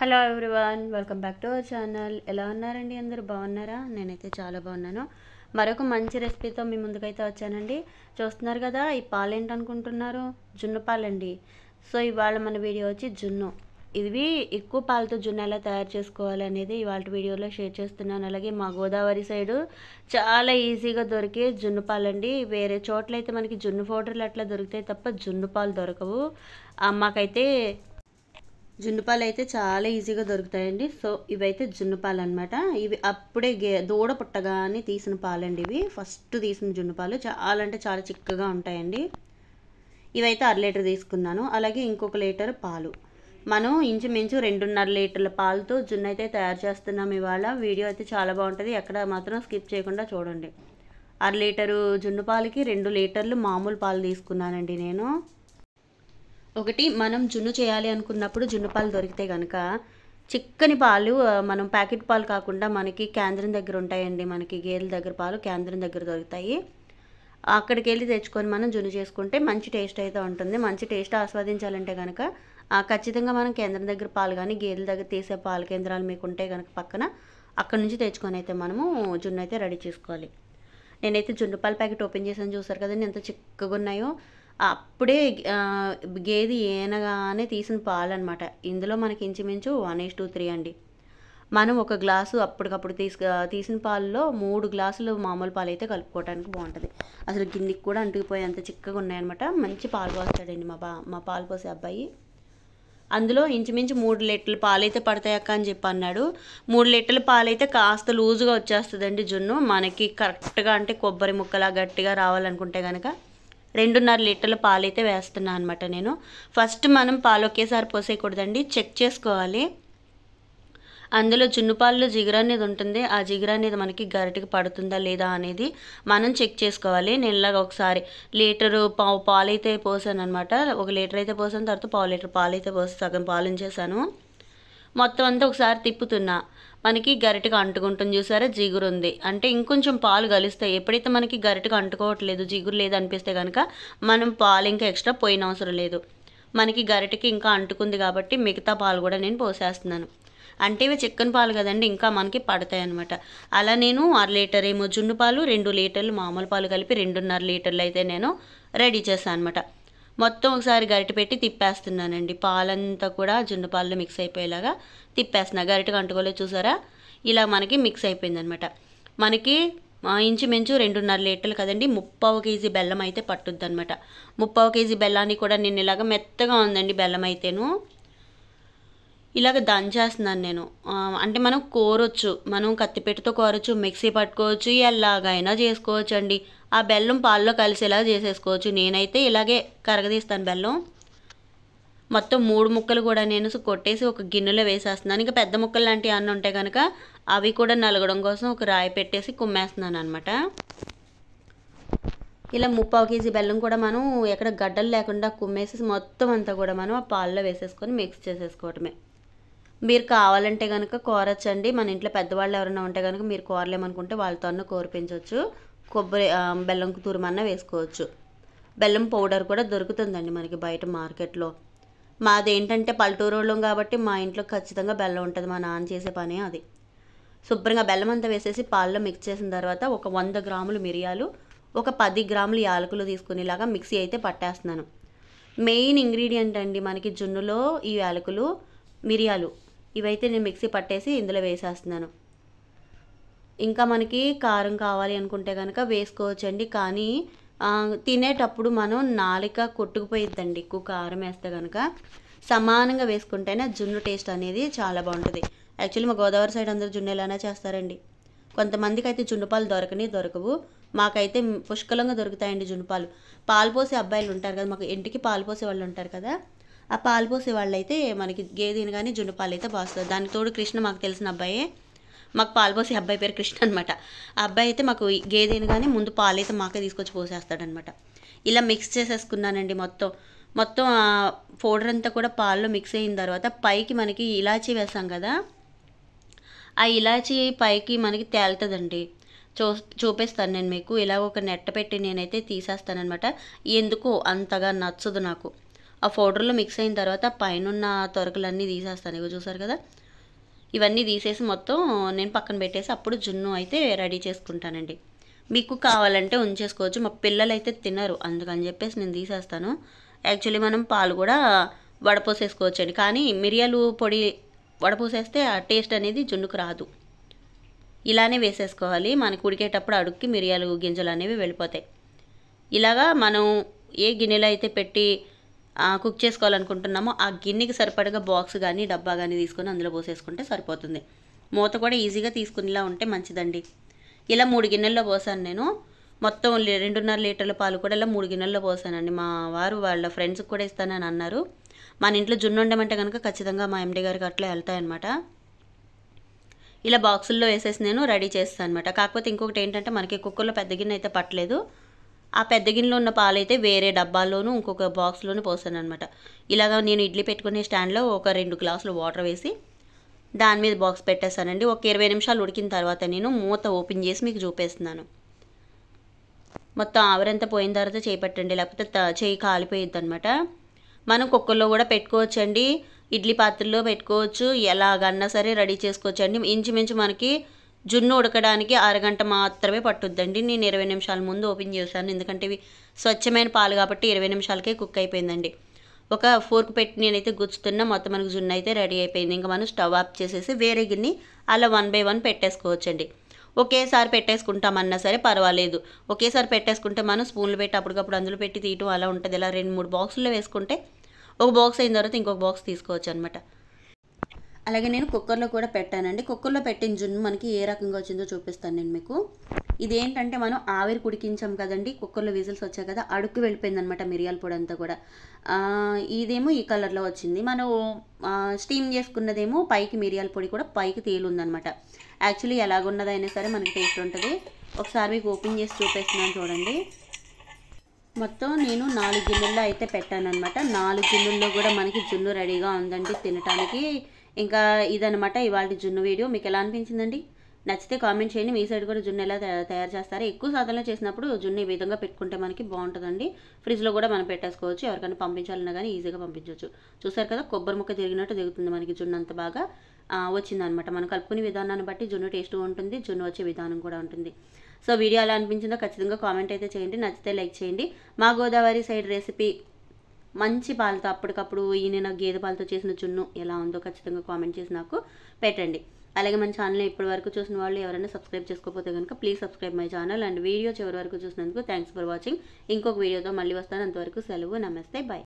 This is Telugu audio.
Hello everyone, welcome back to our channel. ఎలా ఉన్నారండి? అందరూ బాగున్నారా? నేనైతే చాలా బాగున్నాను. మరొక మంచి రెసిపీతో మీ ముందుకైతే వచ్చానండి. చూస్తున్నారు కదా, ఈ పాలు ఏంటనుకుంటున్నారు? జున్ను పాలండి. సో ఇవాళ మన వీడియో వచ్చి జున్ను. ఇవి ఎక్కువ పాలతో జున్ను ఎలా తయారు చేసుకోవాలి అనేది ఇవాళ వీడియోలో షేర్ చేస్తున్నాను. అలాగే మా గోదావరి సైడు చాలా ఈజీగా దొరికే జున్ను పాలండి. వేరే చోట్ల అయితే మనకి జున్ను పౌడర్లు అట్లా దొరుకుతాయి తప్ప జున్ను పాలు దొరకవు. మాకైతే జున్ను పాలు అయితే చాలా ఈజీగా దొరుకుతాయండి. సో ఇవైతే జున్ను పాలు అనమాట. ఇవి అప్పుడే దూడ పుట్టగానే తీసిన పాలండి. ఇవి ఫస్ట్ తీసిన జున్ను పాలు చాలా అంటే చాలా చిక్కగా ఉంటాయండి. ఇవైతే 1/2 లీటర్ తీసుకున్నాను. అలాగే ఇంకొక లీటర్ పాలు. మనం ఇంచుమించు 2.5 లీటర్ల పాలతో జున్ను అయితే తయారు చేస్తున్నాం ఇవాళ. వీడియో అయితే చాలా బాగుంటుంది, ఎక్కడ మాత్రం స్కిప్ చేయకుండా చూడండి. 1/2 లీటరు జున్ను పాలకి 2 లీటర్లు మామూలు పాలు తీసుకున్నానండి నేను. ఒకటి, మనం జున్ను చేయాలి అనుకున్నప్పుడు జున్ను పాలు దొరికితే కనుక చిక్కని పాలు, మనం ప్యాకెట్ పాలు కాకుండా మనకి కేంద్రం దగ్గర ఉంటాయండి. మనకి గేదెల దగ్గర పాలు కేంద్రం దగ్గర దొరుకుతాయి. అక్కడికి వెళ్ళి తెచ్చుకొని మనం జున్ను చేసుకుంటే మంచి టేస్ట్ అయితే ఉంటుంది. మంచి టేస్ట్ ఆస్వాదించాలంటే కనుక ఖచ్చితంగా మనం కేంద్రం దగ్గర పాలు కానీ గేదెల దగ్గర తీసే పాల కేంద్రాలు మీకు ఉంటే కనుక పక్కన అక్కడ నుంచి తెచ్చుకొని అయితే మనము జున్ను అయితే రెడీ చేసుకోవాలి. నేనైతే జున్ను పాల ప్యాకెట్ ఓపెన్ చేసాను, చూసారు కదండి ఎంత చిక్కగా ఉన్నాయో. అప్పుడే గేదె ఏనగానే తీసిన పాలు అనమాట. ఇందులో మనకి ఇంచుమించు 1:3 అండి. మనం ఒక గ్లాసు అప్పటికప్పుడు తీసిన పాలలో 3 గ్లాసులు మామూలు పాలు అయితే కలుపుకోవడానికి బాగుంటుంది. అసలు గిన్నెకి కూడా అంటుకుపోయి అంత చిక్కగా ఉన్నాయన్నమాట. మంచి పాలు పోస్తాడండి మా పాలు పోసే అబ్బాయి. అందులో ఇంచుమించు 3 లీటర్ల పాలు అయితే పడతాయక్క అని చెప్పి అన్నాడు. 3 లీటర్ల పాలు అయితే కాస్త లూజుగా వచ్చేస్తుందండి జున్ను. మనకి కరెక్ట్గా అంటే కొబ్బరి ముక్కలా గట్టిగా రావాలనుకుంటే కనుక 2.5 లీటర్ల పాలు అయితే వేస్తున్నాను అనమాట నేను. ఫస్ట్ మనం పాలు ఒకేసారి పోసేయకూడదండి, చెక్ చేసుకోవాలి. అందులో జున్ను పాలలో జిగురు అనేది ఉంటుంది. ఆ జిగురు అనేది మనకి గరిటెకి పడుతుందా లేదా అనేది మనం చెక్ చేసుకోవాలి. నేను ఇలాగ ఒకసారి పాలు అయితే పోసాను అనమాట. 1 లీటర్ అయితే పోసాను, తర్వాత 1/2 లీటర్ పాలు అయితే పోసి సగం పాలు ఉంచేసాను. మొత్తం అంతా ఒకసారి తిప్పుతున్నా. మనకి గరిటెగా అంటుకుంటుంది, చూసారా జిగురు ఉంది అంటే ఇంకొంచెం పాలు కలుస్తాయి. ఎప్పుడైతే మనకి గరిటెగా అంటుకోవట్లేదు, జిగురు లేదనిపిస్తే కనుక మనం పాలు ఇంకా ఎక్స్ట్రా పోయిన అవసరం లేదు. మనకి గరిటెకి ఇంకా అంటుకుంది కాబట్టి మిగతా పాలు కూడా నేను పోసేస్తున్నాను. అంటే ఇవి చిక్కని పాలు కదండి, ఇంకా మనకి పడతాయి అనమాట. అలా నేను 1/2 లీటర్ ఏమో జున్ను పాలు, 2 లీటర్లు మామూలు పాలు కలిపి 2.5 లీటర్లు అయితే నేను రెడీ చేశాను అనమాట. మొత్తం ఒకసారి గరిటె పెట్టి తిప్పేస్తున్నానండి. పాలంతా కూడా జున్ను పాలలో మిక్స్ అయిపోయేలాగా తిప్పేస్తున్నా. గరిటెగా అంటుకోలేదు, చూసారా ఇలా మనకి మిక్స్ అయిపోయింది అనమాట. మనకి ఇంచుమించు 2.5 లీటర్లు కదండి, 3/4 కేజీ బెల్లం అయితే పట్టుద్ది అనమాట. 3/4 కేజీ బెల్లాన్ని కూడా నేను ఇలాగ మెత్తగా ఉందండి బెల్లం అయితేను. ఇలాగ దంచేస్తున్నాను నేను. అంటే మనం కోరొచ్చు, మనం కత్తిపెట్టతో కోరొచ్చు, మిక్సీ పట్టుకోవచ్చు, ఎలాగైనా చేసుకోవచ్చు అండి. ఆ బెల్లం పాల్లో కలిసేలా చేసేసుకోవచ్చు. నేనైతే ఇలాగే కరగదీస్తాను బెల్లం. మొత్తం 3 ముక్కలు కూడా నేను కొట్టేసి ఒక గిన్నెలో వేసేస్తున్నాను. ఇంకా పెద్ద ముక్కలు లాంటివి అన్నీ ఉంటాయి కనుక అవి కూడా నలగడం కోసం ఒక రాయి పెట్టేసి కుమ్మేస్తున్నాను అనమాట. ఇలా 3/4 కేజీ బెల్లం కూడా మనం ఎక్కడ గడ్డలు లేకుండా కుమ్మేసి మొత్తం అంతా కూడా మనం ఆ పాల్లో వేసేసుకొని మిక్స్ చేసేసుకోవటమే. మీరు కావాలంటే కనుక కోరచ్చండి. మన ఇంట్లో పెద్దవాళ్ళు ఎవరైనా ఉంటే కనుక మీరు కోరలేమనుకుంటే వాళ్ళతో కోరిపించవచ్చు. బెల్లం తురుమన్నా వేసుకోవచ్చు. బెల్లం పౌడర్ కూడా దొరుకుతుందండి మనకి బయట మార్కెట్లో. మాది ఏంటంటే పల్లెటూరులో కాబట్టి మా ఇంట్లో ఖచ్చితంగా బెల్లం ఉంటుంది. మా నాన్న చేసే పనే అది. శుభ్రంగా బెల్లం అంతా వేసేసి పాల్లో మిక్స్ చేసిన తర్వాత ఒక 100 గ్రాములు మిరియాలు, ఒక 10 గ్రాములు యాలకులు తీసుకునేలాగా మిక్సీ అయితే పట్టేస్తున్నాను. మెయిన్ ఇంగ్రీడియంట్ అండి మనకి జున్నులో ఈ యాలకులు, మిరియాలు. ఇవైతే నేను మిక్సీ పట్టేసి ఇందులో వేసేస్తున్నాను. ఇంకా మనకి కారం కావాలి అనుకుంటే కనుక వేసుకోవచ్చండి. కానీ తినేటప్పుడు మనం నాలిక కొట్టుకుపోయిద్దండి ఎక్కువ కారం వేస్తే కనుక. సమానంగా వేసుకుంటేనే జున్ను టేస్ట్ అనేది చాలా బాగుంటుంది. యాక్చువల్లీ మా గోదావరి సైడ్ అందరూ జున్ను ఎలానే చేస్తారండి. కొంతమందికి అయితే జున్ను పాలు దొరకవు. మాకైతే పుష్కలంగా దొరుకుతాయండి జున్ను పాలు. పాలు పోసే అబ్బాయిలు ఉంటారు కదా, మాకు ఇంటికి పాలు పోసే వాళ్ళు ఉంటారు కదా, ఆ పాలు పోసే వాళ్ళు అయితే మనకి గేదెని కానీ జున్ను పాలు అయితే పోస్తారు. దానికి తోడు కృష్ణ, మాకు తెలిసిన అబ్బాయే, మాకు పాలు పోసే అబ్బాయి పేరు కృష్ణ అనమాట. ఆ అబ్బాయి అయితే మాకు గేదెని కానీ ముందు పాలు అయితే మాకే తీసుకొచ్చి పోసేస్తాడనమాట. ఇలా మిక్స్ చేసేసుకున్నానండి మొత్తం ఆ పౌడర్ అంతా కూడా పాల్లో మిక్స్ అయిన తర్వాత పైకి మనకి ఇలాచీ వేసాం కదా, ఆ ఇలాచీ పైకి మనకి తేలుతుందండి. చూపిస్తాను నేను మీకు. ఇలా ఒక నెట్ట పెట్టి నేనైతే తీసేస్తానమాట. ఎందుకు అంతగా నచ్చదు నాకు. ఆ పౌడర్లో మిక్స్ అయిన తర్వాత పైనున్న తొరకలన్నీ తీసేస్తాను. ఇగో చూసారు కదా, ఇవన్నీ తీసేసి మొత్తం నేను పక్కన పెట్టేసి అప్పుడు జున్ను అయితే రెడీ చేసుకుంటానండి. మీకు కావాలంటే ఉంచేసుకోవచ్చు. మా పిల్లలు అయితే తినరు, అందుకని చెప్పేసి నేను తీసేస్తాను. యాక్చువల్లీ మనం పాలు కూడా వడపోసేసుకోవచ్చండి, కానీ మిరియాలు పొడి వడపోసేస్తే ఆ టేస్ట్ అనేది జున్నుకు రాదు. ఇలానే వేసేసుకోవాలి. మనకు ఉడికేటప్పుడు అడుక్కి మిరియాలు గింజలు అనేవి వెళ్ళిపోతాయి. ఇలాగా మనం ఏ గిన్నెలో అయితే పెట్టి కుక్ చేసుకోవాలనుకుంటున్నామో ఆ గిన్నెకి సరిపడగా బాక్స్ కానీ డబ్బా కానీ తీసుకొని అందులో పోసేసుకుంటే సరిపోతుంది. మూత కూడా ఈజీగా తీసుకునేలా ఉంటే మంచిదండి. ఇలా 3 గిన్నెల్లో పోసాను నేను. మొత్తం 2.5 లీటర్ల పాలు కూడా ఇలా 3 గిన్నెల్లో పోసానండి. మా వారు వాళ్ళ ఫ్రెండ్స్కి కూడా ఇస్తానని అన్నారు. మన ఇంట్లో జున్ను ఉండమంటే కనుక ఖచ్చితంగా మా ఎండి గారికి అట్లా వెళ్తాయన్నమాట. ఇలా బాక్సుల్లో వేసేసి నేను రెడీ చేస్తాను అనమాట. కాకపోతే ఇంకొకటి ఏంటంటే మనకి కుక్కర్లో పెద్ద గిన్నె అయితే పట్టలేదు. ఆ పెద్ద గిన్నెలో ఉన్న పాలైతే వేరే డబ్బాల్లోనూ ఇంకొక బాక్స్లోనూ పోసాను అనమాట. ఇలాగ నేను ఇడ్లీ పెట్టుకునే స్టాండ్లో ఒక 2 గ్లాసులు వాటర్ వేసి దాని మీద బాక్స్ పెట్టేస్తానండి. ఒక 20 నిమిషాలు ఉడికిన తర్వాత నేను మూత ఓపెన్ చేసి మీకు చూపిస్తున్నాను. మొత్తం ఆవిరంతా పోయిన తర్వాత చేయి పెట్టండి, లేకపోతే చేయి కాలిపోయిద్ది అనమాట. మనం కుక్కర్లో కూడా పెట్టుకోవచ్చండి, ఇడ్లీ పాత్రలో పెట్టుకోవచ్చు, ఎలాగన్నా సరే రెడీ చేసుకోవచ్చండి. ఇంచుమించు మనకి జున్ను ఉడకడానికి అరగంట మాత్రమే పట్టుద్దండి. నేను 20 నిమిషాల ముందు ఓపెన్ చేశాను, ఎందుకంటే ఇవి స్వచ్ఛమైన పాలు కాబట్టి 20 నిమిషాలకే కుక్ అయిపోయిందండి. ఒక ఫోర్క్ పెట్టి నేనైతే గుచ్చుతున్నా, మొత్తం మనకు జున్ను అయితే రెడీ అయిపోయింది. ఇంకా మనం స్టవ్ ఆఫ్ చేసేసి వేరే గిన్నె అలా 1 బై 1 పెట్టేసుకోవచ్చండి. ఒకేసారి పెట్టేసుకుంటామన్నా సరే పర్వాలేదు. ఒకేసారి పెట్టేసుకుంటే మనం స్పూన్లు పెట్టి అప్పటికప్పుడు అందులో పెట్టి తీయటం అలా ఉంటుంది. ఇలా 2-3 బాక్సుల్లో వేసుకుంటే ఒక బాక్స్ అయిన తర్వాత ఇంకొక బాక్స్ తీసుకోవచ్చు అనమాట. అలాగే నేను కుక్కర్లో కూడా పెట్టానండి. కుక్కర్లో పెట్టిన జున్ను మనకి ఏ రకంగా వచ్చిందో చూపిస్తాను నేను మీకు. ఇదేంటంటే మనం ఆవిరి కుడికించాం కదండి, కుక్కర్లో విజిల్స్ వచ్చాయి కదా, అడుక్కు వెళ్ళిపోయింది అనమాట మిరియాల పొడి అంతా కూడా. ఇదేమో ఈ కలర్లో వచ్చింది. మనం స్టీమ్ చేసుకున్నదేమో పైకి మిరియాల పొడి కూడా పైకి తేలుందనమాట. యాక్చువల్లీ ఎలాగున్నదైనా సరే మనకి టేస్ట్ ఉంటుంది. ఒకసారి మీకు ఓపెన్ చేసి చూపిస్తున్నాను చూడండి. మొత్తం నేను 4 గిన్నెల్లో అయితే పెట్టాను అనమాట. 4 గిన్నెల్లో కూడా మనకి జున్ను రెడీగా ఉందండి తినటానికి. ఇంకా ఇదనమాట ఇవాళ జున్ను వీడియో. మీకు ఎలా అనిపించిందండి? నచ్చితే కామెంట్ చేయండి. మీ సైడ్ కూడా జున్ను ఎలా తయారు చేస్తారో. ఎక్కువ శాతంలో చేసినప్పుడు జున్ను ఈ విధంగా పెట్టుకుంటే మనకి బాగుంటుందండి. ఫ్రిడ్జ్లో కూడా మనం పెట్టేసుకోవచ్చు. ఎవరికైనా పంపించాలన్నా కానీ ఈజీగా పంపించవచ్చు. చూసారు కదా, కొబ్బరి ముక్క తిరిగినట్టు దిగుతుంది మనకి జున్ను అంత బాగా వచ్చిందనమాట. మనం కలుపుకునే విధానాన్ని బట్టి జున్ను టేస్ట్ ఉంటుంది, జున్ను వచ్చే విధానం కూడా ఉంటుంది. సో వీడియో ఎలా అనిపించిందో ఖచ్చితంగా కామెంట్ అయితే చేయండి. నచ్చితే లైక్ చేయండి. మా గోదావరి సైడ్ రెసిపీ మంచి పాలతో అప్పటికప్పుడు ఈయన గేదె పాలతో చేసిన జున్ను ఎలా ఉందో ఖచ్చితంగా కామెంట్ చేసి నాకు పెట్టండి. అలాగే మన ఛానల్ని ఇప్పటి వరకు చూసిన వాళ్ళు ఎవరైనా సబ్స్క్రైబ్ చేసుకోకపోతే కనుక please subscribe my channel. And video చివరి వరకు చూసినందుకు థ్యాంక్స్ ఫర్ వాచింగ్. ఇంకొక వీడియోతో మళ్ళీ వస్తాను. అంతవరకు సెలవు. నమస్తే, బాయ్.